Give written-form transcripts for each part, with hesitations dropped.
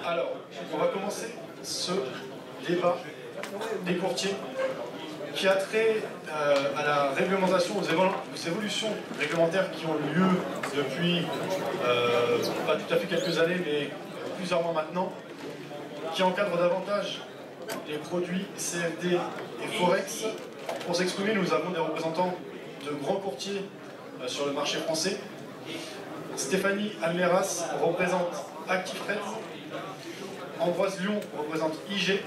Alors, on va commencer ce débat des courtiers qui a trait à la réglementation, aux évolutions réglementaires qui ont lieu depuis pas tout à fait quelques années, mais plusieurs mois maintenant, qui encadrent davantage les produits CFD et Forex. Pour s'exprimer, nous avons des représentants de grands courtiers sur le marché français. Stéphanie Almeras représente ActiveTrade, Ambroise Lyon représente IG,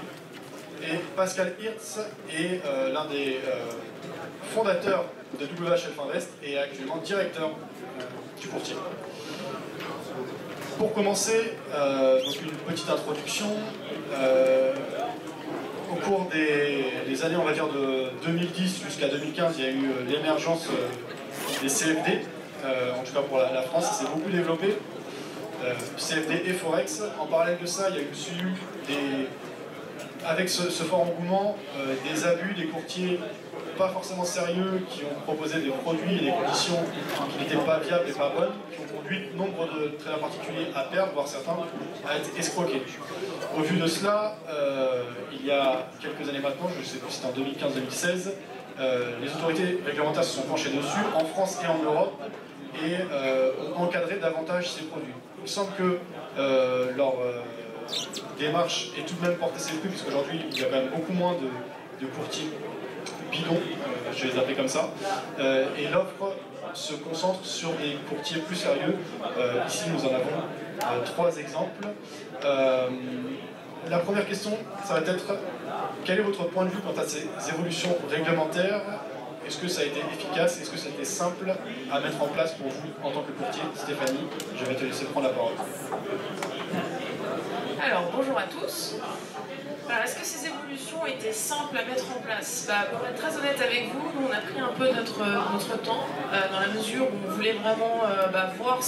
et Pascal Hirtz est l'un des fondateurs de WHF Invest et actuellement directeur du courtier. Pour commencer, donc une petite introduction. Au cours des années, on va dire de 2010 jusqu'à 2015, il y a eu l'émergence des CFD, en tout cas pour la France, ça s'est beaucoup développé. CFD et Forex. En parallèle de ça, il y a eu avec ce fort engouement, des abus, des courtiers pas forcément sérieux qui ont proposé des produits et des conditions qui n'étaient pas viables et pas bonnes, qui ont conduit nombre de traders particuliers à perdre, voire certains à être escroqués. Au vu de cela, il y a quelques années maintenant, je ne sais plus si c'était en 2015-2016, les autorités réglementaires se sont penchées dessus, en France et en Europe, et ont encadré davantage ces produits. Il semble que leur démarche est tout de même portée ses fruits, puisqu'aujourd'hui il y a quand même beaucoup moins de courtiers bidons, je vais les appeler comme ça, et l'offre se concentre sur des courtiers plus sérieux. Ici nous en avons 3 exemples. La première question, ça va être quel est votre point de vue quant à ces évolutions réglementaires? Est-ce que ça a été efficace? Est-ce que ça a été simple à mettre en place pour vous en tant que courtier? Stéphanie, je vais te laisser prendre la parole. Alors, bonjour à tous. Alors, est-ce que ces évolutions étaient simples à mettre en place? Pour être très honnête avec vous, nous on a pris un peu notre temps, dans la mesure où on voulait vraiment voir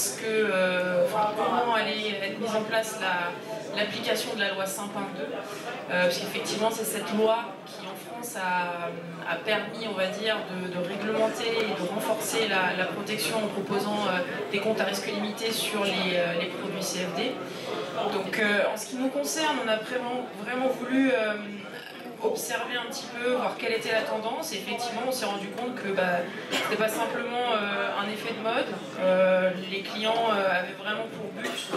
comment allait être mise en place l'application de la loi Sapin 2, parce qu'effectivement c'est cette loi qui en France a permis, on va dire, de réglementer et de renforcer la protection en proposant des comptes à risque limité sur les produits CFD. Donc en ce qui nous concerne, on a vraiment voulu observer un petit peu, voir quelle était la tendance, et effectivement on s'est rendu compte que c'était pas simplement un effet de mode. Les clients avaient vraiment pour but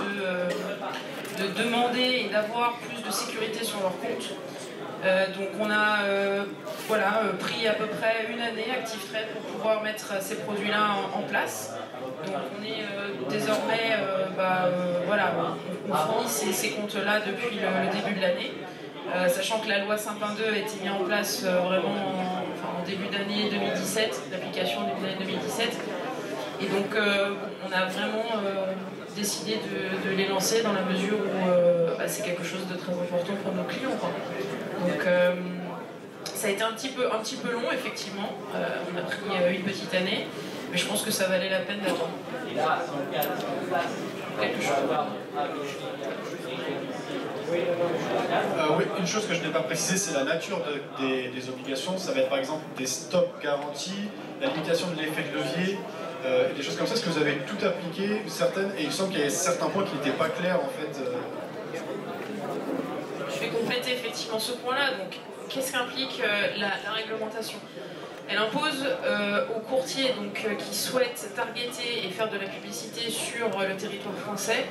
de demander et d'avoir plus de sécurité sur leur compte. Donc on a pris à peu près une année ActiveTrade pour pouvoir mettre ces produits-là en place. Donc on est désormais, on fournit ces comptes-là depuis le début de l'année, sachant que la loi Sapin 2 a été mise en place en début d'année 2017, l'application début d'année 2017. Et donc on a vraiment décidé de les lancer dans la mesure où c'est quelque chose de très important pour nos clients, quoi. Donc ça a été un petit peu long, effectivement. On a pris une petite année, mais je pense que ça valait la peine d'attendre. Quelque chose. Oui, une chose que je n'ai pas précisé, c'est la nature des obligations. Ça va être par exemple des stops garantis, la limitation de l'effet de levier, des choses comme ça. Est-ce que vous avez tout appliqué, certaines, et il me semble qu'il y avait certains points qui n'étaient pas clairs en fait. Je vais compléter effectivement ce point-là. Donc, qu'est-ce qu'implique la réglementation? Elle impose aux courtiers qui souhaitent targeter et faire de la publicité sur le territoire français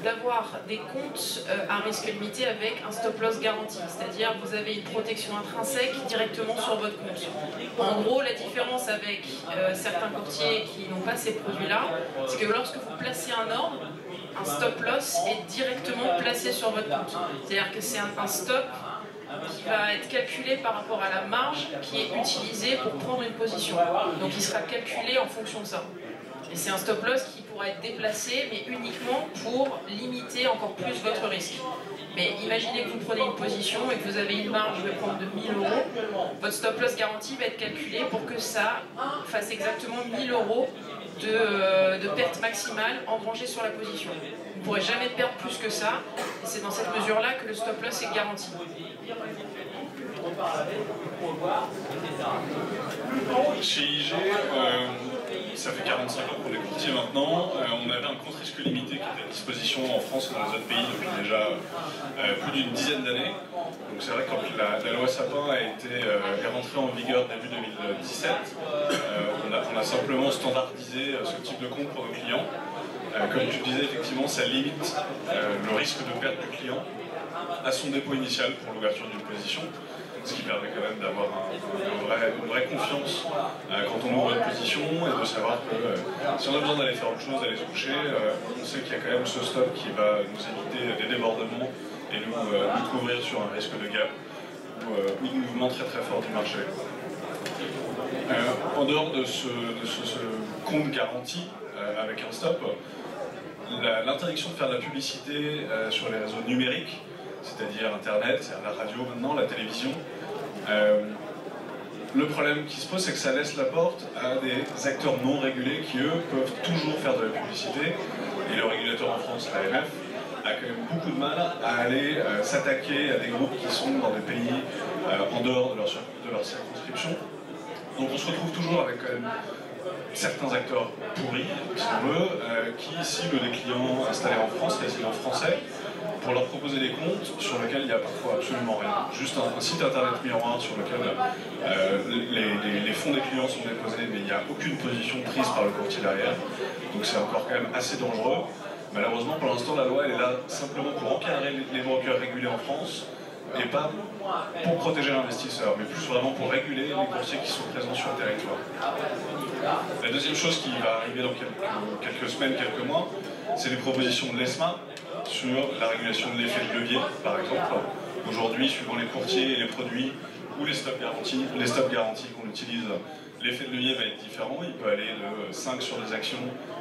d'avoir des comptes à risque limité avec un stop-loss garanti. C'est-à-dire que vous avez une protection intrinsèque directement sur votre compte. En gros, la différence avec certains courtiers qui n'ont pas ces produits-là, c'est que lorsque vous placez un ordre, un stop-loss est directement placé sur votre compte. C'est-à-dire que c'est un stop qui va être calculé par rapport à la marge qui est utilisée pour prendre une position. Donc il sera calculé en fonction de ça. Et c'est un stop-loss qui pourra être déplacé, mais uniquement pour limiter encore plus votre risque. Mais imaginez que vous prenez une position et que vous avez une marge, je vais prendre de 1000 €, votre stop-loss garanti va être calculé pour que ça fasse exactement 1000 € de perte maximale engrangée sur la position. Vous ne pourrez jamais perdre plus que ça, et c'est dans cette mesure-là que le stop-loss est garanti. Chez IG, ça fait 45 ans qu'on est courtier maintenant. On avait un compte risque limité qui était à disposition en France et dans les autres pays depuis déjà plus d'une dizaine d'années. Donc c'est vrai que quand la loi Sapin est rentrée en vigueur début 2017, on a simplement standardisé ce type de compte pour nos clients. Comme tu disais, effectivement, ça limite le risque de perte du client à son dépôt initial pour l'ouverture d'une position, ce qui permet quand même d'avoir une vraie confiance quand on ouvre une position et de savoir que si on a besoin d'aller faire autre chose, d'aller se coucher, on sait qu'il y a quand même ce stop qui va nous éviter des débordements et nous couvrir sur un risque de gap ou de mouvement très très fort du marché. En dehors de ce compte garanti avec un stop, l'interdiction de faire de la publicité sur les réseaux numériques, c'est-à-dire Internet, la radio maintenant, la télévision. Le problème qui se pose, c'est que ça laisse la porte à des acteurs non régulés qui, eux, peuvent toujours faire de la publicité. Et le régulateur en France, l'AMF, a quand même beaucoup de mal à aller s'attaquer à des groupes qui sont dans des pays en dehors de leur circonscription. Donc on se retrouve toujours avec quand même certains acteurs pourris, si on veut, qui ciblent des clients installés en France, des clients français, pour leur proposer des comptes sur lesquels il n'y a parfois absolument rien. Juste un site internet miroir sur lequel les fonds des clients sont déposés, mais il n'y a aucune position prise par le courtier derrière. Donc c'est encore quand même assez dangereux. Malheureusement, pour l'instant, la loi elle est là simplement pour encadrer les brokers régulés en France, et pas pour protéger l'investisseur, mais plus vraiment pour réguler les courtiers qui sont présents sur le territoire. La deuxième chose qui va arriver dans quelques semaines, quelques mois, c'est les propositions de l'ESMA sur la régulation de l'effet de levier, par exemple. Aujourd'hui, suivant les courtiers et les produits ou les stop garantis qu'on utilise, l'effet de levier va être différent. Il peut aller de 5 sur des actions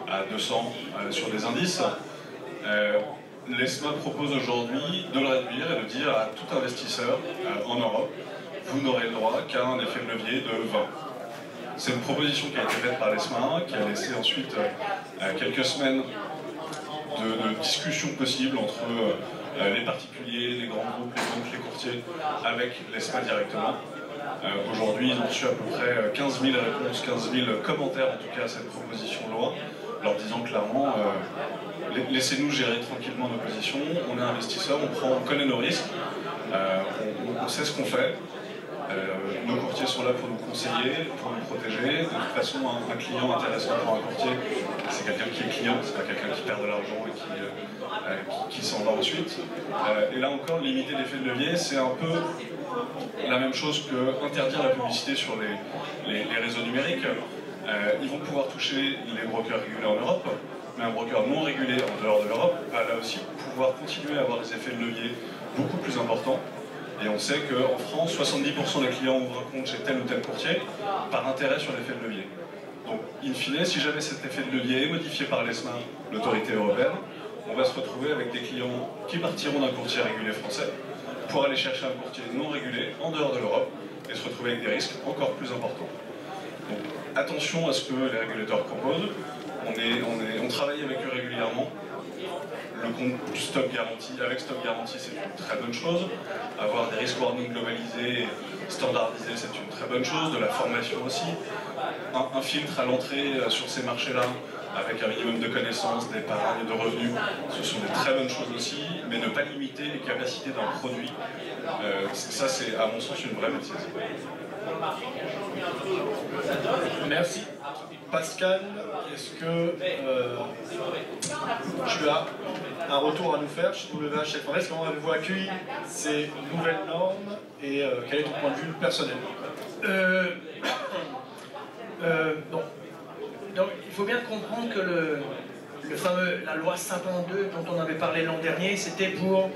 à 200 sur des indices. L'ESMA propose aujourd'hui de le réduire et de dire à tout investisseur en Europe, vous n'aurez le droit qu'à un effet de levier de 20. C'est une proposition qui a été faite par l'ESMA, qui a laissé ensuite quelques semaines de discussions possibles entre les particuliers, les grands groupes, les banques, les courtiers, avec l'ESMA directement. Aujourd'hui, ils ont reçu à peu près 15 000 réponses, 15 000 commentaires en tout cas à cette proposition de loi, leur disant clairement laissez-nous gérer tranquillement nos positions, on est investisseurs, on connaît nos risques, on sait ce qu'on fait. Nos courtiers sont là pour nous conseiller, pour nous protéger. De toute façon, un client intéressant pour un courtier, c'est quelqu'un qui est client, c'est pas quelqu'un qui perd de l'argent et qui s'en va ensuite. Et là encore, limiter l'effet de levier, c'est un peu la même chose que interdire la publicité sur les réseaux numériques. Ils vont pouvoir toucher les brokers régulés en Europe, mais un broker non régulé en dehors de l'Europe va là aussi pouvoir continuer à avoir des effets de levier beaucoup plus importants. Et on sait qu'en France, 70% des clients ouvrent un compte chez tel ou tel courtier par intérêt sur l'effet de levier. Donc, in fine, si jamais cet effet de levier est modifié par l'ESMA, l'autorité européenne, on va se retrouver avec des clients qui partiront d'un courtier régulé français pour aller chercher un courtier non régulé en dehors de l'Europe et se retrouver avec des risques encore plus importants. Donc, attention à ce que les régulateurs proposent. On travaille avec eux régulièrement. Le compte stop garanti, avec stop garanti, c'est une très bonne chose. Avoir des risk warnings globalisés, standardisés, c'est une très bonne chose. De la formation aussi. Un filtre à l'entrée sur ces marchés-là, avec un minimum de connaissances, d'épargne, de revenus, ce sont des très bonnes choses aussi. Mais ne pas limiter les capacités d'un produit, ça c'est à mon sens une vraie métier. Merci. Pascal, est-ce que tu as un retour à nous faire chez WHF Invest? Comment avez-vous accueilli ces nouvelles normes et quel est ton point de vue personnel? Bon. Donc, il faut bien comprendre que la loi Sapin 2 dont on avait parlé l'an dernier, c'était pour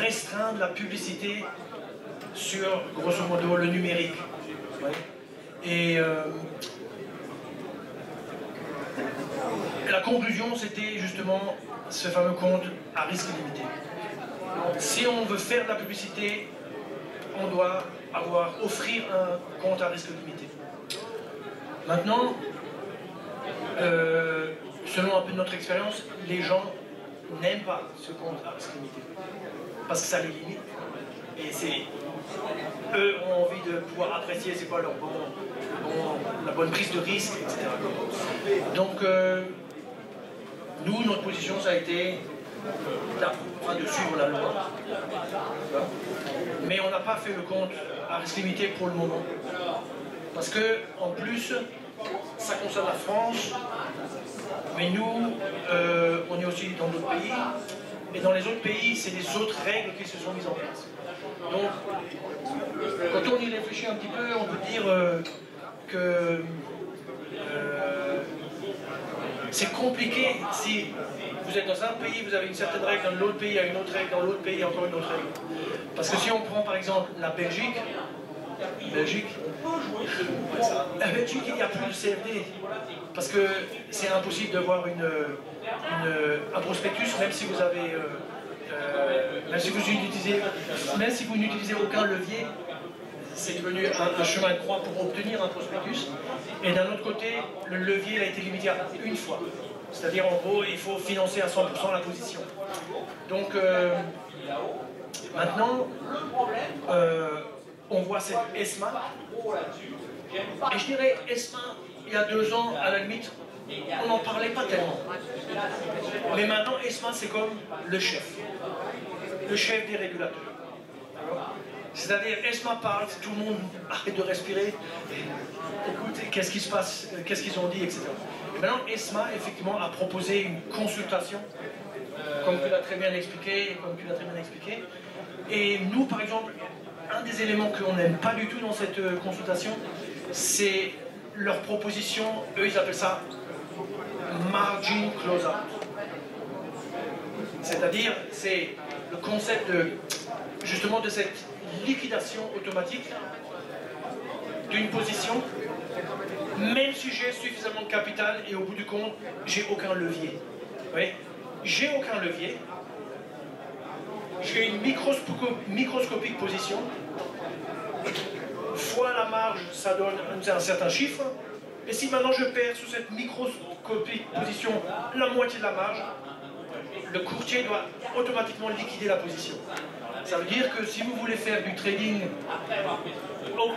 restreindre la publicité sur, grosso modo, le numérique. Ouais. Et la conclusion, c'était justement ce fameux compte à risque limité. Si on veut faire de la publicité, on doit offrir un compte à risque limité. Maintenant, selon un peu notre expérience, les gens n'aiment pas ce compte à risque limité. Parce que ça les limite. Et eux ont envie de pouvoir apprécier c'est quoi leur bon la bonne prise de risque, etc. Donc, nous, notre position, ça a été de suivre la loi. Mais on n'a pas fait le compte à risque limité pour le moment. Parce que, en plus, ça concerne la France, mais nous, on est aussi dans d'autres pays, et dans les autres pays, c'est les autres règles qui se sont mises en place. Donc, quand on y réfléchit un petit peu, on peut dire que c'est compliqué si vous êtes dans un pays, vous avez une certaine règle, dans l'autre pays, il y a une autre règle, dans l'autre pays, il y a encore une autre règle. Parce que si on prend par exemple la Belgique, il n'y a plus de CFD. Parce que c'est impossible de voir un prospectus, même si vous avez, même si vous n'utilisez aucun levier, c'est devenu un chemin de croix pour obtenir un prospectus. Et d'un autre côté, le levier a été limité à une fois. C'est-à-dire, en gros, il faut financer à 100% la position. Donc, maintenant, on voit cette ESMA. Et je dirais, ESMA, il y a 2 ans, à la limite, on n'en parlait pas tellement. Mais maintenant, ESMA, c'est comme le chef des régulateurs. C'est-à-dire, ESMA parle, tout le monde arrête de respirer. Écoute, qu'est-ce qui se passe, qu'est-ce qu'ils ont dit, etc. Et maintenant, ESMA, effectivement, a proposé une consultation, comme tu l'as très bien expliqué, Et nous, par exemple, un des éléments qu'on n'aime pas du tout dans cette consultation, c'est leur proposition, eux, ils appellent ça margin close-out. C'est-à-dire, c'est le concept justement de cette liquidation automatique d'une position, même si j'ai suffisamment de capital et au bout du compte, j'ai aucun levier. Oui, j'ai aucun levier, j'ai une microscopique position, fois la marge, ça donne un certain chiffre, et si maintenant je perds sous cette microscopique position la moitié de la marge, le courtier doit automatiquement liquider la position. Ça veut dire que si vous voulez faire du trading, vous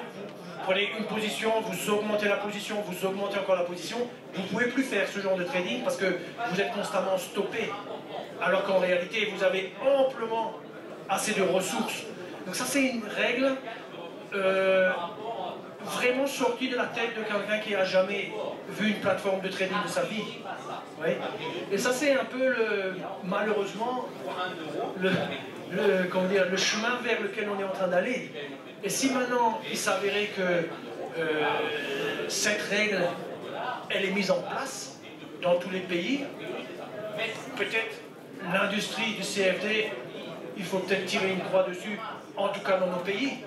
prenez une position, vous augmentez la position, vous augmentez encore la position, vous ne pouvez plus faire ce genre de trading parce que vous êtes constamment stoppé. Alors qu'en réalité, vous avez amplement assez de ressources. Donc ça, c'est une règle vraiment sortie de la tête de quelqu'un qui n'a jamais vu une plateforme de trading de sa vie. Ouais. Et ça, c'est un peu, malheureusement, le chemin vers lequel on est en train d'aller. Et si maintenant il s'avérait que cette règle, elle est mise en place dans tous les pays, peut-être l'industrie du CFD, il faut peut-être tirer une croix dessus, en tout cas dans nos pays.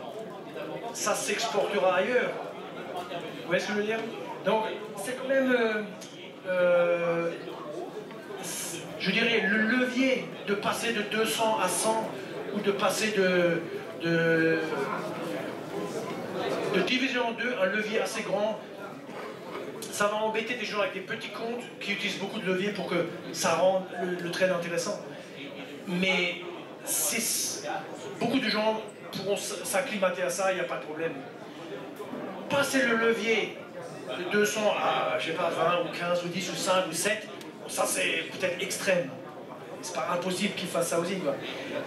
Ça s'exportera ailleurs. Vous voyez ce que je veux dire? Donc, c'est quand même, je dirais, le levier de passer de 200 à 100, ou de passer de diviser en deux, un levier assez grand, ça va embêter des gens avec des petits comptes qui utilisent beaucoup de leviers pour que ça rende le trade intéressant. Mais beaucoup de gens pourront s'acclimater à ça, il n'y a pas de problème. Passer le levier de 200 à, je sais pas, 20 ou 15 ou 10 ou 5 ou 7, ça c'est peut-être extrême. C'est pas impossible qu'ils fassent ça aussi, quoi.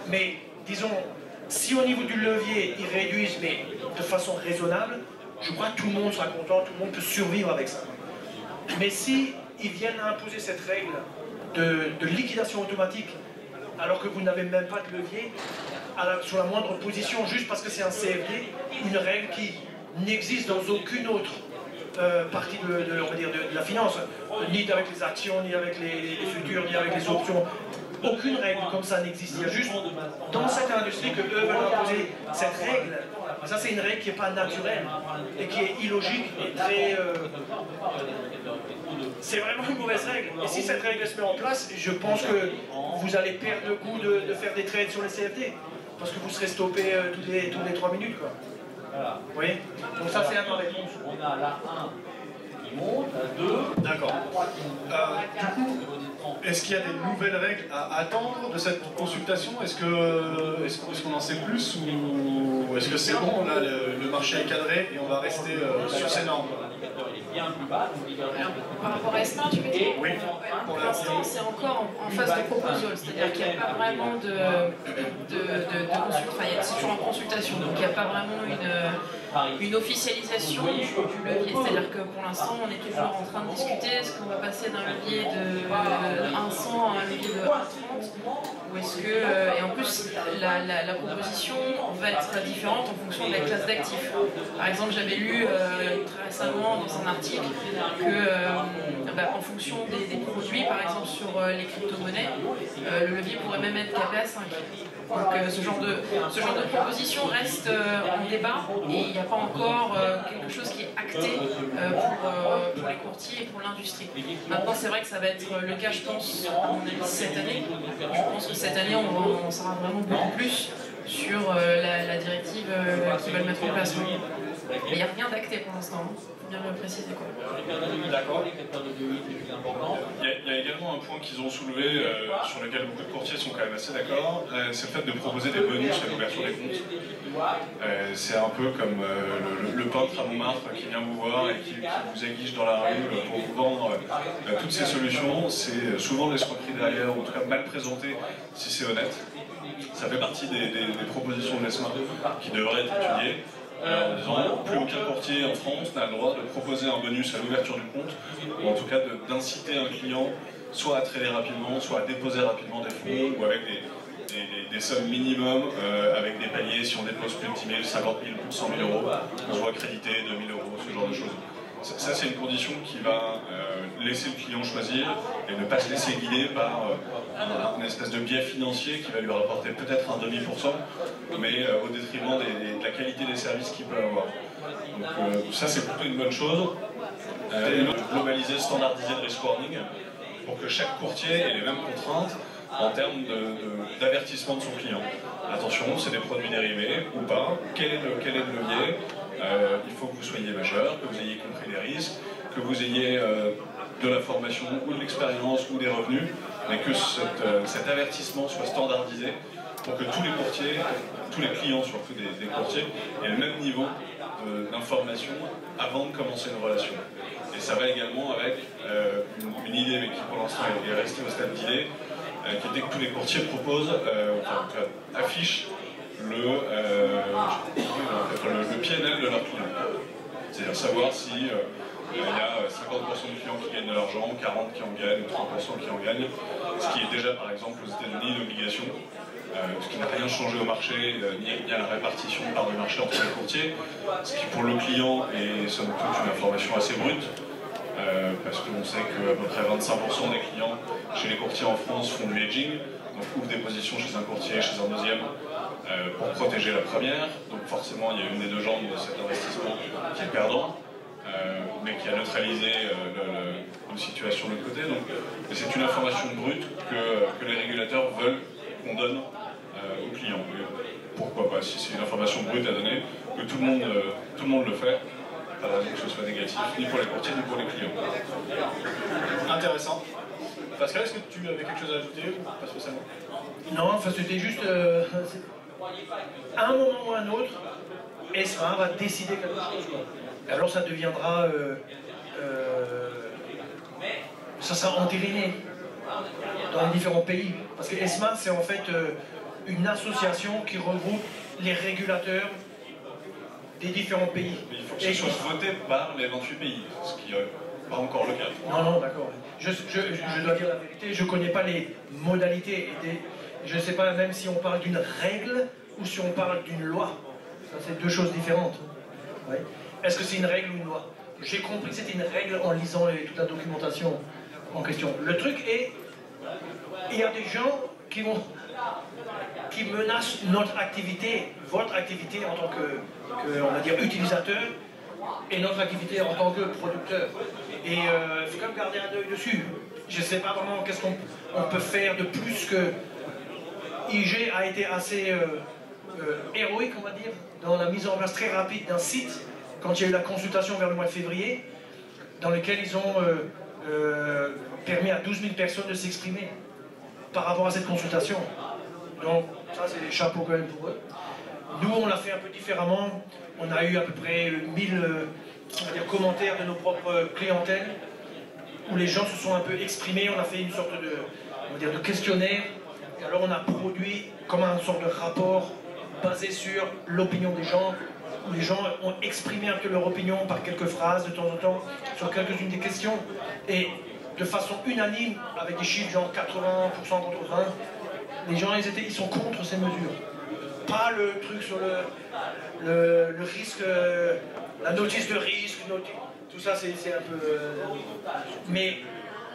Mais disons, si au niveau du levier, ils réduisent, mais de façon raisonnable, je crois que tout le monde sera content, tout le monde peut survivre avec ça. Mais si ils viennent à imposer cette règle de liquidation automatique, alors que vous n'avez même pas de levier, sur la moindre position, juste parce que c'est un CFD, une règle qui n'existe dans aucune autre partie de la finance, ni avec les actions, ni avec les futurs, ni avec les options. Aucune règle comme ça n'existe. Il y a juste dans cette industrie que eux veulent imposer cette règle. Ça, c'est une règle qui n'est pas naturelle et qui est illogique et très. C'est vraiment une mauvaise règle. Et si cette règle se met en place, je pense que vous allez perdre le goût de faire des trades sur les CFD. Parce que vous serez stoppé toutes les 3 minutes, quoi. Vous voyez? Donc ça, c'est ma réponse. On a la 1 D'accord. Du coup, est-ce qu'il y a des nouvelles règles à attendre de cette consultation? Est-ce qu'on en sait plus ou est-ce que c'est bon, là, le marché est cadré et on va rester sur ces normes? Par rapport à ESMA, tu veux dire? Oui. Pour l'instant, c'est encore en phase de proposal, c'est-à-dire qu'il n'y a pas vraiment c'est toujours en consultation, donc il n'y a pas vraiment une officialisation du levier, c'est-à-dire que pour l'instant, on est toujours en train de discuter, est-ce qu'on va passer d'un levier de 1,100 à un levier de 1,30, ou est-ce que... et en plus, la proposition va être différente en fonction de la classe d'actifs. Par exemple, j'avais lu très récemment dans un article que en fonction des produits, par exemple sur les crypto-monnaies, le levier pourrait même être capé à 5. Donc ce genre de proposition reste en débat et il n'y a pas encore quelque chose qui est acté pour les courtiers et pour l'industrie. Maintenant, c'est vrai que ça va être le cas, je pense, à mon avis, cette année. Je pense que cette année, on saura vraiment beaucoup plus sur la directive qu'ils veulent mettre en place. Mais il n'y a rien d'acté pour l'instant, il faut bien le préciser. D'accord. Il y a également un point qu'ils ont soulevé, sur lequel beaucoup de courtiers sont quand même assez d'accord, c'est le fait de proposer des bonus à l'ouverture des comptes. C'est un peu comme le peintre à Montmartre qui vient vous voir et qui vous aiguiche dans la rue pour vous vendre toutes ces solutions. C'est souvent de l'escroquerie derrière, ou en tout cas mal présenté si c'est honnête. Ça fait partie des propositions de l'ESMA qui devraient être étudiées. En disant plus aucun courtier en France n'a le droit de proposer un bonus à l'ouverture du compte, ou en tout cas d'inciter un client soit à trader rapidement, soit à déposer rapidement des fonds, ou avec des sommes minimum, avec des paliers. Si on dépose plus de 10 000, 50 000, 100 000 euros, on soit crédité 2 000 euros, ce genre de choses. Ça, c'est une condition qui va laisser le client choisir et ne pas se laisser guider par une espèce de biais financier qui va lui rapporter peut-être un demi%, mais au détriment de la qualité des services qu'il peut avoir. Donc ça, c'est plutôt une bonne chose. Globaliser, standardiser le risk warning pour que chaque courtier ait les mêmes contraintes en termes d'avertissement de son client. Attention, c'est des produits dérivés ou pas, quel est le levier, il faut que vous soyez majeur, que vous ayez compris les risques, que vous ayez de la formation ou de l'expérience ou des revenus, mais que cet avertissement soit standardisé pour que tous les courtiers, tous les clients surtout des courtiers, aient le même niveau d'information avant de commencer une relation. Et ça va également avec une idée, mais qui pour l'instant est restée au stade d'idée, qui était que tous les courtiers proposent, affichent le PNL de leurs clients. C'est-à-dire savoir si il y a 50% de clients qui gagnent de l'argent, 40% qui en gagnent, 30% qui en gagnent, ce qui est déjà par exemple aux États-Unis une obligation, ce qui n'a rien changé au marché, ni à la répartition par le marché entre les courtiers, ce qui pour le client est somme toute une information assez brute. Parce qu'on sait qu'à peu près 25% des clients chez les courtiers en France font du hedging, donc ouvrent des positions chez un courtier, chez un deuxième, pour protéger la première. Donc forcément, il y a une des deux jambes de cet investissement qui est perdant, mais qui a neutralisé une situation de l'autre côté. Donc c'est une information brute que les régulateurs veulent qu'on donne aux clients. Et pourquoi pas, si c'est une information brute à donner, que tout le monde le fait. Pas de raison que ce soit négatif, ni pour les courtiers, ni pour les clients. Intéressant. Pascal, est-ce que tu avais quelque chose à ajouter ou pas spécialement? Non, enfin c'était juste... à un moment ou à un autre, ESMA va décider quelque chose. Alors ça deviendra... ça sera entériné dans les différents pays. Parce que ESMA, c'est en fait une association qui regroupe les régulateurs des différents pays. Mais il faut que ça soit voté par les 28 pays, ce qui n'est pas encore le cas. Non, d'accord. Je dois dire la vérité, je ne connais pas les modalités. Je ne sais pas même si on parle d'une règle ou si on parle d'une loi. Ça, c'est deux choses différentes. Ouais. Est-ce que c'est une règle ou une loi? J'ai compris que c'était une règle en lisant toute la documentation en question. Le truc est, il y a des gens qui menacent notre activité, votre activité en tant que on va dire, utilisateur, et notre activité en tant que producteur. Et il faut quand même garder un œil dessus. Je ne sais pas vraiment qu'est-ce qu'on peut faire de plus que... IG a été assez héroïque, on va dire, dans la mise en place très rapide d'un site, quand il y a eu la consultation vers le mois de février, dans lesquels ils ont permis à 12 000 personnes de s'exprimer par rapport à cette consultation. Donc ça c'est des chapeaux quand même pour eux. Nous on l'a fait un peu différemment, on a eu à peu près 1000 on va dire, commentaires de nos propres clientèles, où les gens se sont un peu exprimés, on a fait une sorte de, on va dire, de questionnaire, et alors on a produit comme une sorte de rapport basé sur l'opinion des gens, où les gens ont exprimé un peu leur opinion par quelques phrases de temps en temps, sur quelques-unes des questions, et de façon unanime, avec des chiffres genre 80% contre 20, les gens ils sont contre ces mesures. Pas le truc sur le risque, la notice de risque, tout ça c'est un peu... mais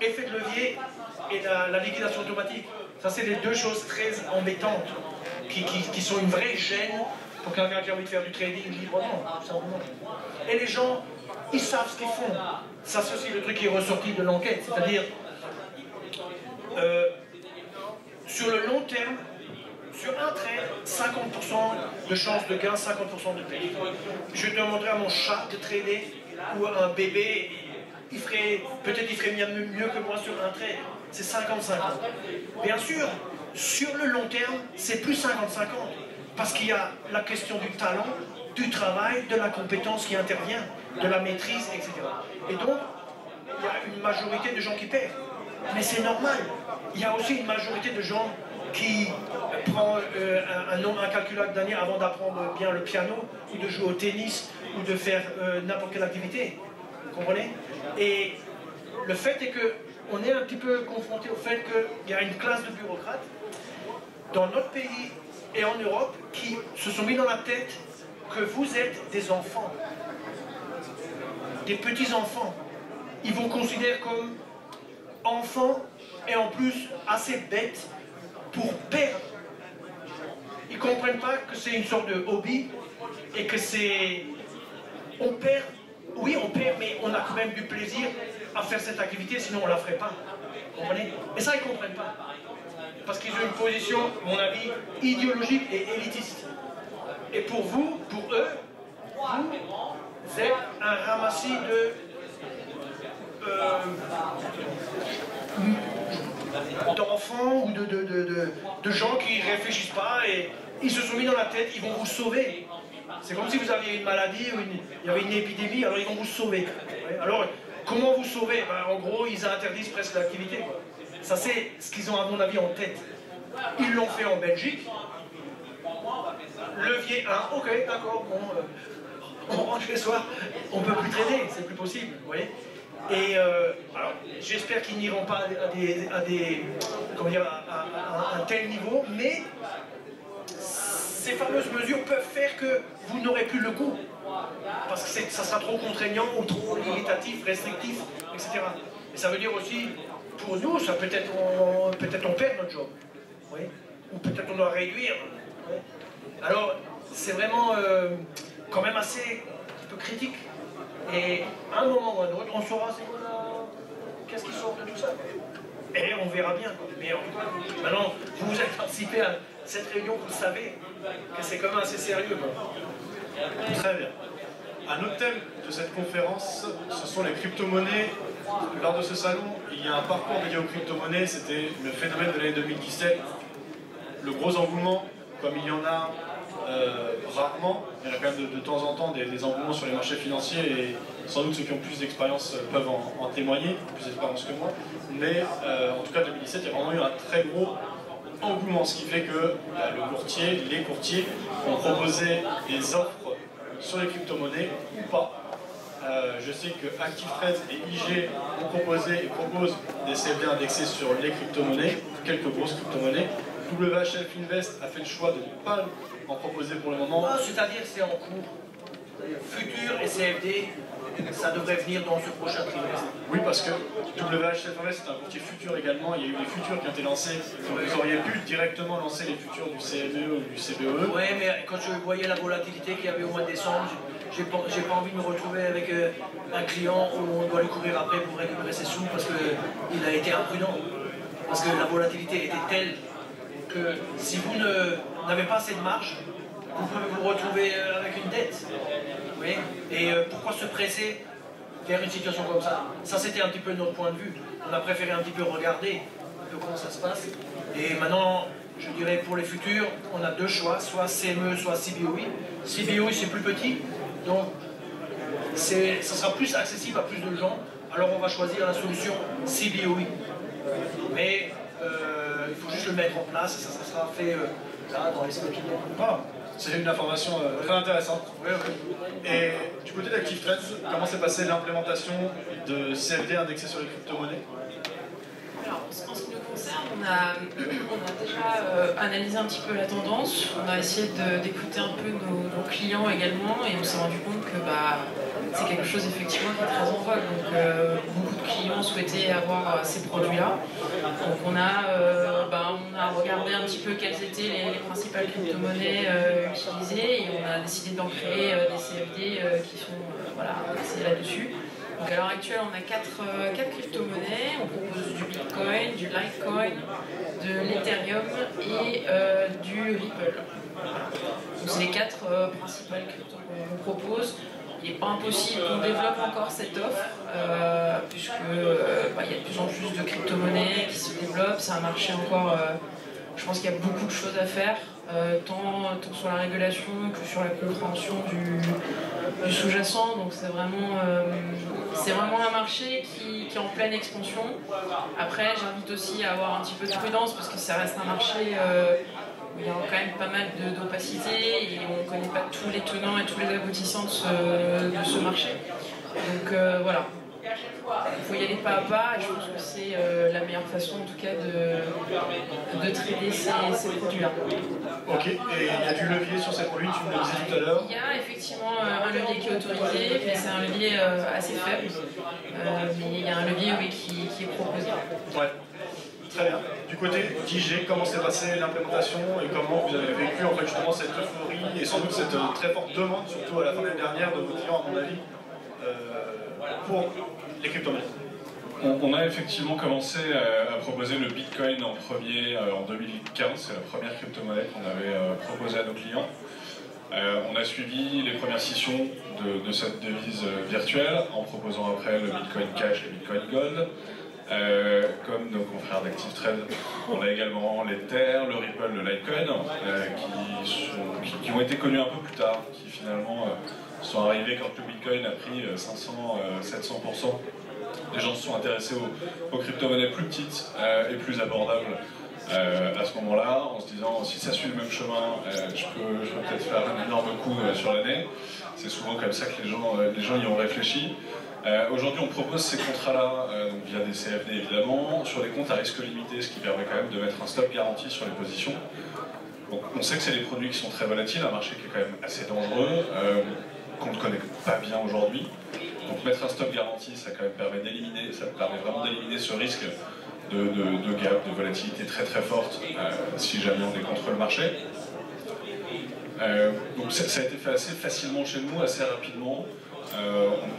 effet de levier et la liquidation automatique, ça c'est les deux choses très embêtantes qui sont une vraie gêne pour quelqu'un qui a envie de faire du trading librement, tout simplement. Et les gens, ils savent ce qu'ils font. Ça c'est aussi le truc qui est ressorti de l'enquête, c'est-à-dire sur le long terme, sur un trade, 50% de chance de gain, 50% de perte. Je vais te montrer à mon chat de trader ou à un bébé, peut-être il ferait mieux que moi sur un trade. C'est 50-50. Bien sûr, sur le long terme, c'est plus 50-50. Parce qu'il y a la question du talent, du travail, de la compétence qui intervient, de la maîtrise, etc. Et donc, il y a une majorité de gens qui perdent. Mais c'est normal. Il y a aussi une majorité de gens qui prend un nombre incalculable d'années avant d'apprendre bien le piano, ou de jouer au tennis, ou de faire n'importe quelle activité. Vous comprenez? Et le fait est qu'on est un petit peu confronté au fait qu'il y a une classe de bureaucrates dans notre pays et en Europe qui se sont mis dans la tête que vous êtes des enfants, des petits-enfants. Ils vous considèrent comme enfants et en plus assez bêtes pour perdre. Ils ne comprennent pas que c'est une sorte de hobby et que c'est... On perd, oui on perd, mais on a quand même du plaisir à faire cette activité, sinon on ne la ferait pas. Vous comprenez? Et ça, ils ne comprennent pas. Parce qu'ils ont une position, à mon avis, idéologique et élitiste. Et pour vous, pour eux, vous êtes un ramassis d'enfants ou de gens qui ne réfléchissent pas et ils se sont mis dans la tête, ils vont vous sauver. C'est comme si vous aviez une maladie ou il y avait une épidémie, alors ils vont vous sauver. Alors, comment vous sauver? Ben, en gros, ils interdisent presque l'activité. Ça, c'est ce qu'ils ont, à mon avis, en tête. Ils l'ont fait en Belgique. Levier 1, ok, d'accord, bon, on rentre chez soi, on ne peut plus trader, c'est plus possible, vous voyez. Et alors, j'espère qu'ils n'iront pas à un tel niveau, mais ces fameuses mesures peuvent faire que vous n'aurez plus le goût, parce que ça sera trop contraignant ou trop limitatif, restrictif, etc. Et ça veut dire aussi, pour nous, ça peut-être on perd notre job, vous voyez, ou peut-être on doit réduire. Vous voyez. Alors, c'est vraiment quand même assez un peu critique. Et à un moment ou à un autre, on saura qu'est-ce qui sort de tout ça. Et on verra bien. Mais en tout cas, maintenant, vous avez participé à cette réunion, vous savez que c'est quand même assez sérieux. Très bien. Un autre thème de cette conférence, ce sont les crypto-monnaies. Lors de ce salon, il y a un parcours dédié aux crypto-monnaies, c'était le phénomène de l'année 2017. Le gros engouement, comme il y en a rarement, il y en a quand même de temps en temps des engouements sur les marchés financiers et sans doute ceux qui ont plus d'expérience peuvent en témoigner, plus d'expérience que moi. Mais en tout cas, 2017, il y a vraiment eu un très gros engouement, ce qui fait que les courtiers ont proposé des offres sur les crypto-monnaies ou pas. Je sais que ActiveTrade et IG ont proposé et proposent des CFD indexés sur les crypto-monnaies, quelques grosses crypto-monnaies. WHF Invest a fait le choix de ne pas en proposer pour le moment. C'est-à-dire c'est en cours. Futur et CFD, ça devrait venir dans ce prochain trimestre. Oui, parce que WHF Invest c'est un courtier futur également. Il y a eu des futurs qui ont été lancés. Vous auriez pu directement lancer les futurs du CME ou du CBE. Oui, mais quand je voyais la volatilité qu'il y avait au mois de décembre, j'ai pas envie de me retrouver avec un client où on doit lui courir après pour récupérer ses sous parce qu'il a été imprudent. Parce que la volatilité était telle que si vous n'avez pas assez de marge, vous pouvez vous retrouver avec une dette. Oui. Et pourquoi se presser vers une situation comme ça. Ça, c'était un petit peu notre point de vue. On a préféré un petit peu regarder un peu comment ça se passe. Et maintenant, je dirais pour les futurs, on a deux choix, soit CME, soit CBOE. CBOE, c'est plus petit, donc ça sera plus accessible à plus de gens. Alors on va choisir la solution CBOE. Mais il faut juste le mettre en place et ça sera fait là, dans les semaines qui viennent. Ah, c'est une information très intéressante. Oui, oui. Et du côté d'Active Trades, comment s'est passée l'implémentation de CFD indexé sur les crypto-monnaies? Alors, en ce qui nous concerne, on a déjà analysé un petit peu la tendance, on a essayé d'écouter un peu nos clients également, et on s'est rendu compte que c'est quelque chose effectivement qui est très en vogue. Donc beaucoup de clients souhaitaient avoir ces produits-là. Donc on a regardé un petit peu quelles étaient les principales crypto-monnaies utilisées, et on a décidé d'en créer des CFD qui sont axés là-dessus. Donc à l'heure actuelle, on a quatre crypto-monnaies. On propose du Bitcoin, du Litecoin, de l'Ethereum et du Ripple. Donc c'est les quatre principales cryptos qu'on propose. Il n'est pas impossible qu'on développe encore cette offre, puisque il y a de plus en plus de crypto-monnaies qui se développent. C'est un marché encore, je pense qu'il y a beaucoup de choses à faire, tant sur la régulation que sur la compréhension du sous-jacent. Donc c'est vraiment un marché qui est en pleine expansion. Après, j'invite aussi à avoir un petit peu de prudence, parce que ça reste un marché où il y a quand même pas mal d'opacité et on ne connaît pas tous les tenants et tous les aboutissants de ce marché. Donc voilà, il faut y aller pas à pas, et je pense que c'est la meilleure façon en tout cas de trader ces produits-là. Ok, et il y a du levier sur ces produits, tu me le disais tout à l'heure. Il y a effectivement un levier qui est autorisé, mais c'est un levier assez faible. Mais il y a un levier qui est proposé. Ouais. Très bien. Du côté d'IG, comment s'est passée l'implémentation et comment vous avez vécu en fait justement cette euphorie et sans doute cette très forte demande, surtout à la fin de l'année dernière, de vos clients à mon avis, pour les crypto-monnaies? On a effectivement commencé à proposer le Bitcoin en premier en 2015, c'est la première crypto-monnaie qu'on avait proposée à nos clients. On a suivi les premières scissions de cette devise virtuelle en proposant après le Bitcoin Cash et Bitcoin Gold. Comme nos confrères d'Active Trade, on a également l'Ether, le Ripple, le Litecoin, qui ont été connus un peu plus tard, qui finalement sont arrivés quand le Bitcoin a pris 500-700%. Les gens se sont intéressés aux crypto-monnaies plus petites et plus abordables à ce moment-là, en se disant si ça suit le même chemin, je peux peut-être faire un énorme coup sur l'année. C'est souvent comme ça que les gens y ont réfléchi. Aujourd'hui, on propose ces contrats-là via des CFD évidemment, sur des comptes à risque limité, ce qui permet quand même de mettre un stop garanti sur les positions. Donc, on sait que c'est des produits qui sont très volatiles, un marché qui est quand même assez dangereux, qu'on ne connaît pas bien aujourd'hui. Donc mettre un stop garanti, ça quand même permet vraiment d'éliminer ce risque de gap, de volatilité très très forte si jamais on décontre le marché. Donc ça a été fait assez facilement chez nous, assez rapidement.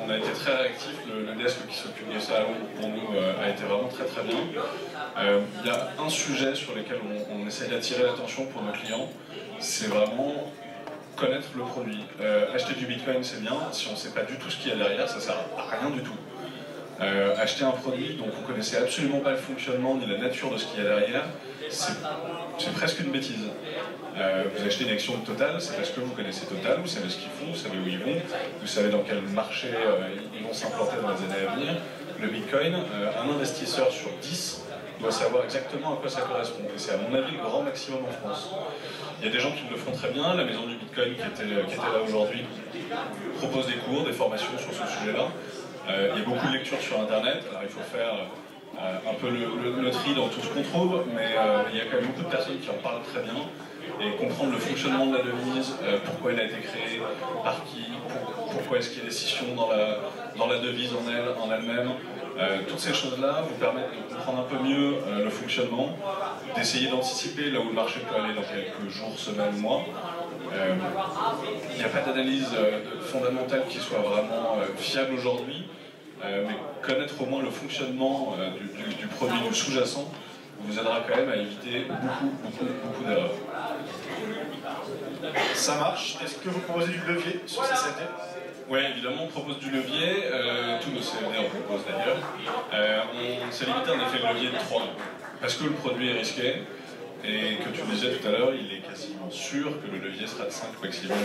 On a été très réactifs, le desk qui s'occupe de ça pour nous a été vraiment très très bien. Il y a un sujet sur lequel on essaie d'attirer l'attention pour nos clients, c'est vraiment connaître le produit. Acheter du Bitcoin c'est bien, si on ne sait pas du tout ce qu'il y a derrière, ça ne sert à rien du tout. Acheter un produit dont vous ne connaissez absolument pas le fonctionnement ni la nature de ce qu'il y a derrière, c'est presque une bêtise. Vous achetez une action de Total, c'est parce que vous connaissez Total, vous savez ce qu'ils font, vous savez où ils vont, vous savez dans quel marché ils vont s'implanter dans les années à venir. Le Bitcoin, un investisseur sur 10 doit savoir exactement à quoi ça correspond. Et c'est à mon avis le grand maximum en France. Il y a des gens qui le font très bien, la maison du Bitcoin qui était là aujourd'hui propose des cours, des formations sur ce sujet-là. Il y a beaucoup de lectures sur Internet, alors il faut faire un peu le tri dans tout ce qu'on trouve, mais il y a quand même beaucoup de personnes qui en parlent très bien, et comprendre le fonctionnement de la devise, pourquoi elle a été créée, par qui, pourquoi est-ce qu'il y a des scissions dans la devise en elle-même. Toutes ces choses-là vous permettent de comprendre un peu mieux le fonctionnement, d'essayer d'anticiper là où le marché peut aller dans quelques jours, semaines, mois. Il n'y a pas d'analyse fondamentale qui soit vraiment fiable aujourd'hui, mais connaître au moins le fonctionnement du produit, du sous-jacent, vous aidera quand même à éviter beaucoup d'erreurs. Ça marche. Est-ce que vous proposez du levier sur ces CFD? Oui, évidemment, on propose du levier, tous nos CFD en proposent d'ailleurs. On s'est limité à un effet de levier de 3, parce que le produit est risqué, et que tu disais tout à l'heure, il est quasiment sûr que le levier sera de 5 maximum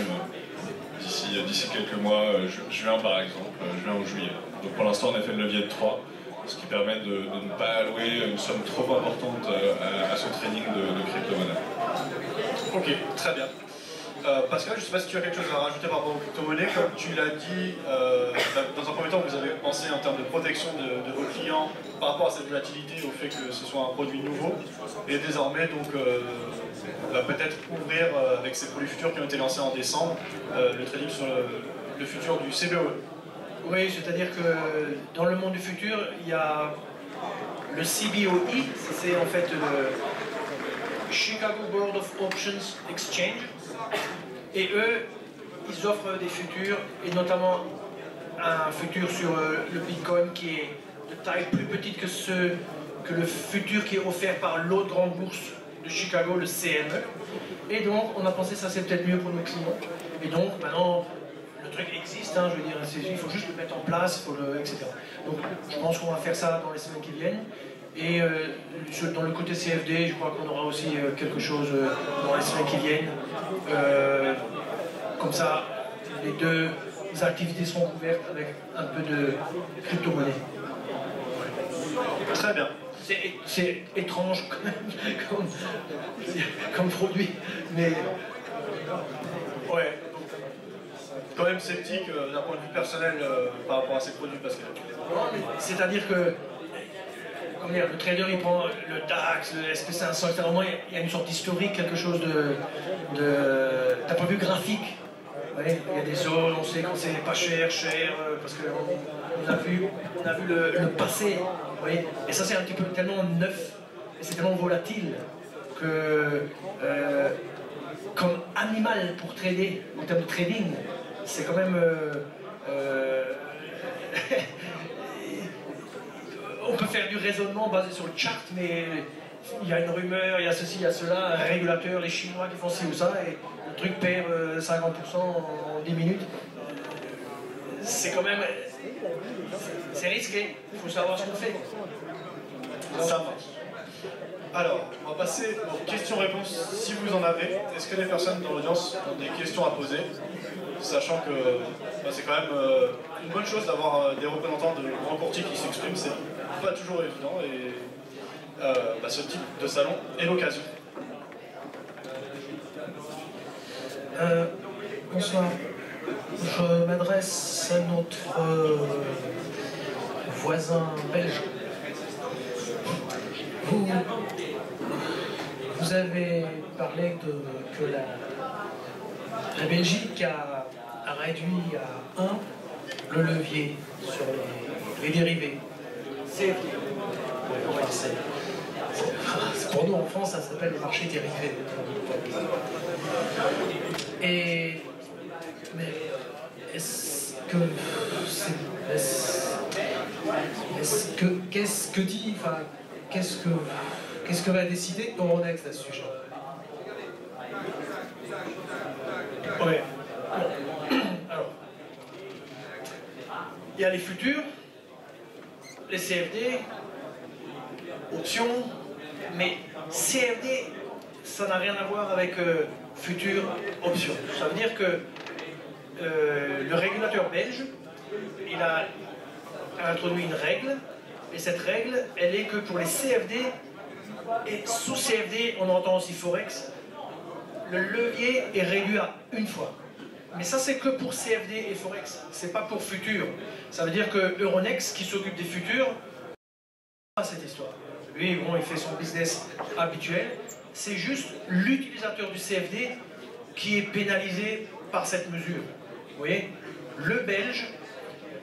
d'ici quelques mois, juin par exemple, juin ou juillet. Donc pour l'instant, on a fait le levier de 3, ce qui permet de ne pas allouer une somme trop importante à ce trading de crypto-monnaie. Ok, très bien. Pascal, je ne sais pas si tu as quelque chose à rajouter par rapport aux crypto-monnaies. Comme tu l'as dit, dans un premier temps, vous avez pensé en termes de protection de vos clients par rapport à cette volatilité, au fait que ce soit un produit nouveau. Et désormais, donc, peut-être ouvrir avec ces produits futurs qui ont été lancés en décembre, le trading sur le futur du CBOE. Oui, c'est-à-dire que dans le monde du futur, il y a le CBOE, c'est en fait le Chicago Board of Options Exchange. Et eux, ils offrent des futurs, et notamment un futur sur le Bitcoin qui est de taille plus petite que le futur qui est offert par l'autre grande bourse de Chicago, le CME. Et donc, on a pensé que ça c'est peut-être mieux pour nos clients. Et donc, maintenant, le truc existe, hein, je veux dire, il faut juste le mettre en place, etc. Donc, je pense qu'on va faire ça dans les semaines qui viennent. Et dans le côté CFD, je crois qu'on aura aussi quelque chose dans les semaines qui viennent. Comme ça, les deux activités seront couvertes avec un peu de crypto-monnaie. Très bien. C'est étrange comme produit, mais ouais. Quand même sceptique d'un point de vue personnel par rapport à ces produits, parce que... C'est-à-dire que le trader il prend le DAX, le SP500, etc. Il y a une sorte d'historique, quelque chose d'un point de vue graphique. Ouais, il y a des zones, on sait quand c'est pas cher, parce qu'on a vu le passé. Ouais. Et ça c'est un petit peu tellement neuf, et c'est tellement volatile que comme animal pour trader, en termes de trading, c'est quand même... on peut faire du raisonnement basé sur le chart, mais il y a une rumeur, il y a ceci, il y a cela, un régulateur, les Chinois qui font ci ou ça, et le truc perd 50% en 10 minutes. C'est quand même... c'est risqué, il faut savoir ce qu'on fait. Ça marche. Alors, on va passer aux questions-réponses, si vous en avez. Est-ce que les personnes dans l'audience ont des questions à poser? Sachant que c'est quand même une bonne chose d'avoir des représentants de grands courtiers qui s'expriment, c'est pas toujours évident, et ce type de salon est l'occasion. Bonsoir. Je m'adresse à notre voisin belge. Vous avez parlé que la Belgique a réduit à 1 le levier sur les dérivés. C'est pour nous en France, ça s'appelle le marché dérivé. Mais est-ce qu'est-ce que va décider Euronext à ce sujet? Ouais. Alors, il y a les futurs, les CFD, options, mais CFD, ça n'a rien à voir avec futur, options. Ça veut dire que le régulateur belge, il a introduit une règle, et cette règle, elle est que pour les CFD, et sous CFD, on entend aussi Forex, le levier est réduit à 1 fois. Mais ça, c'est que pour CFD et Forex, c'est pas pour futur. Ça veut dire que Euronext, qui s'occupe des futurs, pas cette histoire. Lui, bon, il fait son business habituel. C'est juste l'utilisateur du CFD qui est pénalisé par cette mesure. Vous voyez? Le Belge,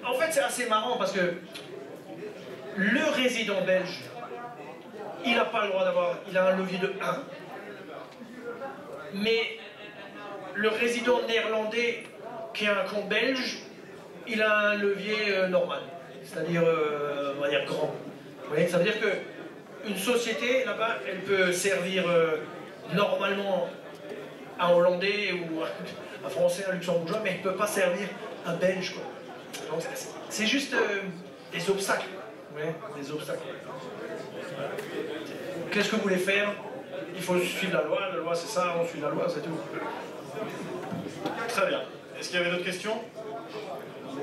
en fait, c'est assez marrant parce que le résident belge, il n'a pas le droit d'avoir, il a un levier de 1, mais le résident néerlandais qui a un compte belge, il a un levier normal, c'est-à-dire, on va dire grand. Vous voyez, ça veut dire qu'une société, là-bas, elle peut servir normalement un Hollandais ou un Français, un Luxembourgeois, mais il ne peut pas servir un Belge, quoi. Donc, c'est juste des obstacles. Ouais, des obstacles. Qu'est-ce que vous voulez faire? Il faut suivre la loi c'est ça, on suit la loi, c'est tout. Très bien. Est-ce qu'il y avait d'autres questions?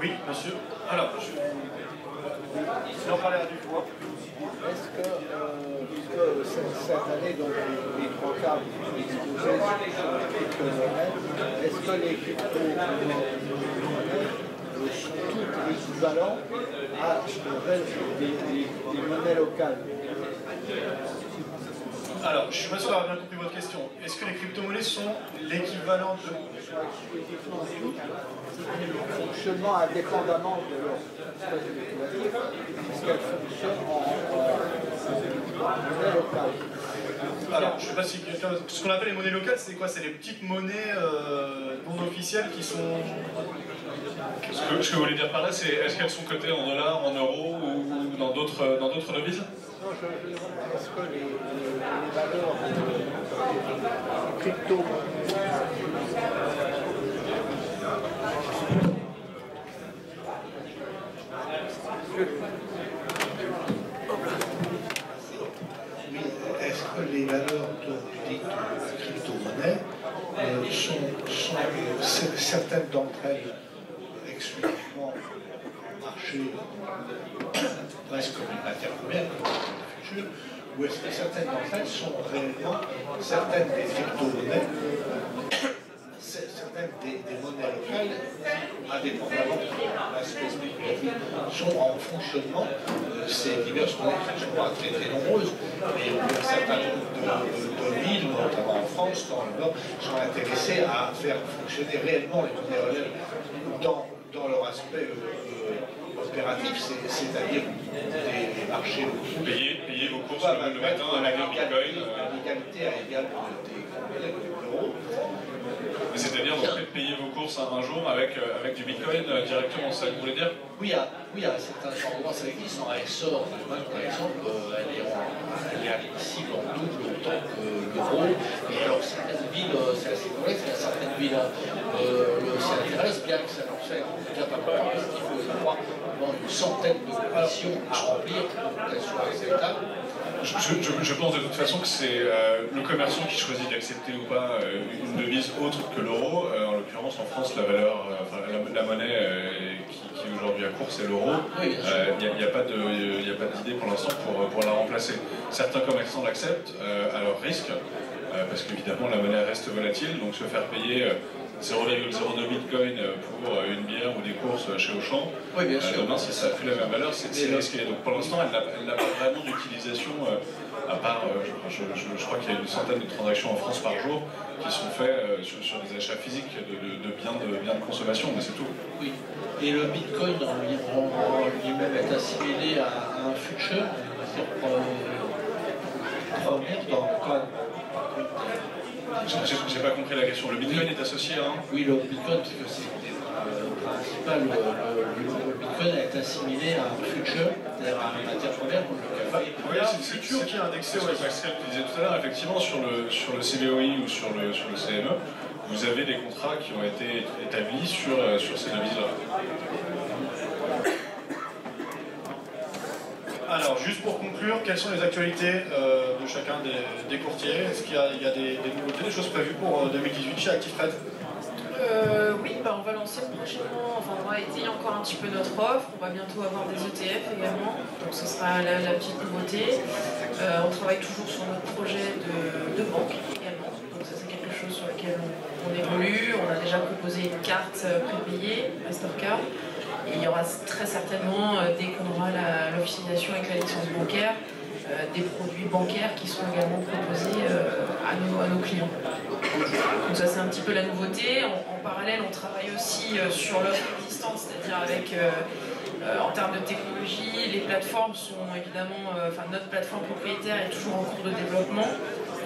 Oui, monsieur. Alors, on parlait à du fois. Est-ce que cette année, donc les trois quarts du exposés sur les crypto-monnaies, est-ce que les crypto-monnaies sont toutes équivalentes à ce qu'on appelle des monnaies locales? Alors, je suis pas sûr d'avoir bien compris votre question. Est-ce que les crypto-monnaies sont l'équivalent de... Fonctionnement indépendamment de leur espace spéculatif, puisqu'elles fonctionnent en monnaie locale. Alors, je ne sais pas si quelqu'un... Ce qu'on appelle les monnaies locales, c'est quoi? C'est les petites monnaies non officielles qui sont... Ce que vous voulez dire par là, c'est est-ce qu'elles sont cotées en dollars, en euros ou dans d'autres devises? Non, je demande est-ce que les valeurs des crypto est-ce que les valeurs dites crypto-monnaies sont certaines d'entre elles exclusivement marché presque comme une matière première, comme le futur, ou est-ce que certaines d'entre elles sont réellement certaines des crypto-monnaies, certaines des monnaies locales, indépendamment de l'aspect spéculatif, sont en fonctionnement. Ces diverses monnaies qui sont pas très très nombreuses, mais un certain nombre de villes, notamment en France, dans le Nord, sont intéressées à faire fonctionner réellement les monnaies relèves dans leur aspect opératif, c'est-à-dire des marchés où payer vos courses le matin avec un bitcoin. L'égalité à égal de l'euro. C'est-à-dire payer vos courses un jour avec du bitcoin directement, c'est ça que vous voulez dire? Oui, à certains endroits ça existe. En Essor, par exemple, elle est accessible en double autant que l'euro. Et alors certaines villes, c'est assez complexe, il y a certaines villes ça intéresse, bien que ça leur fait capablement, parce qu'il faut avoir une centaine de conditions à remplir pour qu'elles soient acceptables. Je pense de toute façon que c'est le commerçant qui choisit d'accepter ou pas une devise autre que l'euro. En l'occurrence, en France, la monnaie qui est aujourd'hui à court, c'est l'euro. Il n'y a pas d'idée pour l'instant pour la remplacer. Certains commerçants l'acceptent à leur risque, parce qu'évidemment la monnaie reste volatile, donc se faire payer 0,02 bitcoin pour une bière ou des courses chez Auchan, demain si ça n'a plus la même valeur, c'est risqué. Donc pour l'instant elle n'a pas vraiment d'utilisation, à part, je crois qu'il y a une centaine de transactions en France par jour qui sont faites sur des achats physiques de biens de consommation, mais c'est tout. Oui, et le bitcoin en lui-même est assimilé à un futur, première dans le code. J'ai pas compris la question. Le bitcoin est associé à un... Oui, le bitcoin, parce que c'est principal, le bitcoin est assimilé à un futur, c'est-à-dire à une matière première comme le café. Oui, c'est le futur qui est indexé. C'est Pascal qui disait tout à l'heure, effectivement, sur le CBOI ou sur le CME, vous avez des contrats qui ont été établis sur ces devises-là. Alors, juste pour conclure, quelles sont les actualités de chacun des courtiers? Est-ce qu'il y a des nouveautés, des choses prévues pour 2018 chez ActiveTrade? Oui, on va lancer prochainement, enfin on va étayer encore un petit peu notre offre, on va bientôt avoir des ETF également, donc ce sera la petite nouveauté. On travaille toujours sur notre projet de banque également, donc ça c'est quelque chose sur lequel on évolue. On a déjà proposé une carte prépayée, Mastercard, et il y aura très certainement, dès qu'on aura l'officialisation avec la licence bancaire, des produits bancaires qui seront également proposés à nos clients. Donc ça c'est un petit peu la nouveauté. En parallèle on travaille aussi sur l'offre existante, c'est-à-dire avec en termes de technologie, les plateformes sont évidemment, notre plateforme propriétaire est toujours en cours de développement.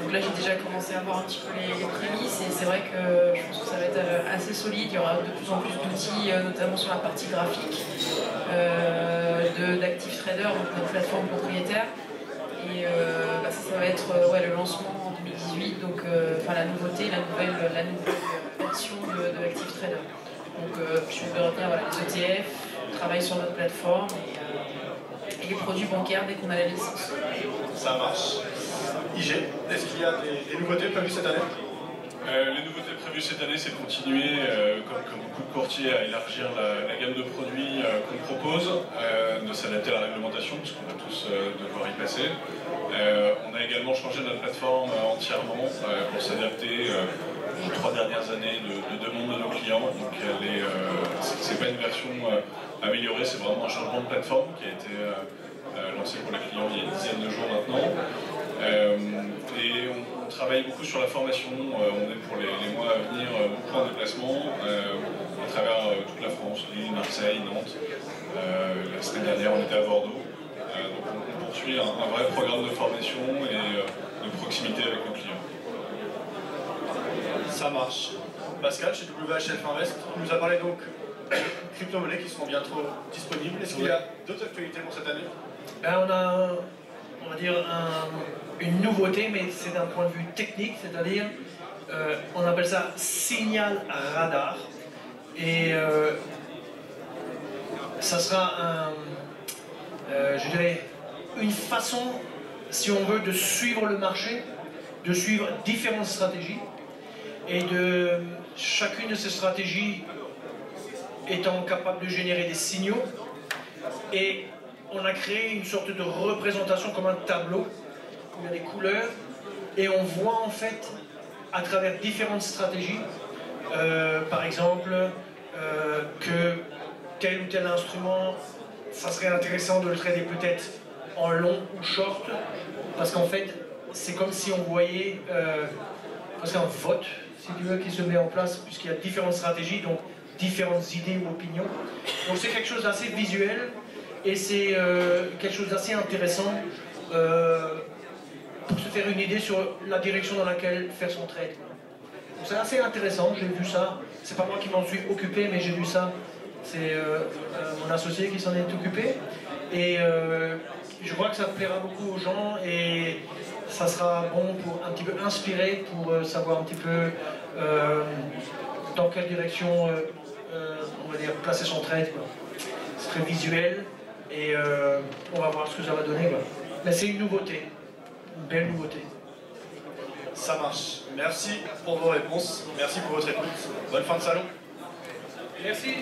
Donc là j'ai déjà commencé à voir un petit peu les prémices et c'est vrai que je pense que ça va être assez solide. Il y aura de plus en plus d'outils, notamment sur la partie graphique d'Active Trader, donc notre plateforme propriétaire. Et ça va être le lancement en 2018 2018, donc enfin la nouveauté, la nouvelle version de Active Trader. Donc si on peut retenir voilà, les ETF, on travaille sur notre plateforme et les produits bancaires dès qu'on a la licence. Ça marche. IG, est-ce qu'il y a des nouveautés prévues cette année? Les nouveautés prévues cette année, c'est de continuer, comme beaucoup de courtiers, à élargir la gamme de produits qu'on propose, de s'adapter à la réglementation, parce qu'on va tous devoir y passer. On a également changé notre plateforme entièrement pour s'adapter aux 3 dernières années de demande de nos clients. Donc c'est pas une version améliorée, c'est vraiment un changement de plateforme qui a été lancé pour les clients il y a une dizaine de jours maintenant. Et on travaille beaucoup sur la formation, on est pour les mois à venir beaucoup en déplacement à travers toute la France, Lille, Marseille, Nantes. La semaine dernière on était à Bordeaux. Donc on poursuit un vrai programme de formation et de proximité avec nos clients. Ça marche. Pascal, chez WHF Invest, nous a parlé donc de crypto-monnaies qui seront bientôt disponibles. Est-ce qu'il y a d'autres actualités pour cette année? On va dire, une nouveauté, mais c'est d'un point de vue technique, c'est-à-dire, on appelle ça signal radar. Et ça sera je dirais, une façon, si on veut, de suivre le marché, de suivre différentes stratégies, et de chacune de ces stratégies étant capable de générer des signaux. Et on a créé une sorte de représentation comme un tableau, où il y a des couleurs, et on voit en fait, à travers différentes stratégies, par exemple, que tel ou tel instrument, ça serait intéressant de le trader peut-être en long ou short, parce qu'en fait, c'est comme si on voyait presque un vote, si tu veux, qui se met en place, puisqu'il y a différentes stratégies, donc différentes idées ou opinions. Donc c'est quelque chose d'assez visuel, et c'est quelque chose d'assez intéressant pour se faire une idée sur la direction dans laquelle faire son trade. Donc c'est assez intéressant, j'ai vu ça, c'est pas moi qui m'en suis occupé, mais j'ai vu ça, c'est mon associé qui s'en est occupé, et je crois que ça plaira beaucoup aux gens, et ça sera bon pour un petit peu inspirer, pour savoir un petit peu dans quelle direction on va dire placer son trade. C'est très visuel, et on va voir ce que ça va donner. Mais c'est une nouveauté, une belle nouveauté. Ça marche. Merci pour vos réponses, merci pour votre écoute. Bonne fin de salon. Merci.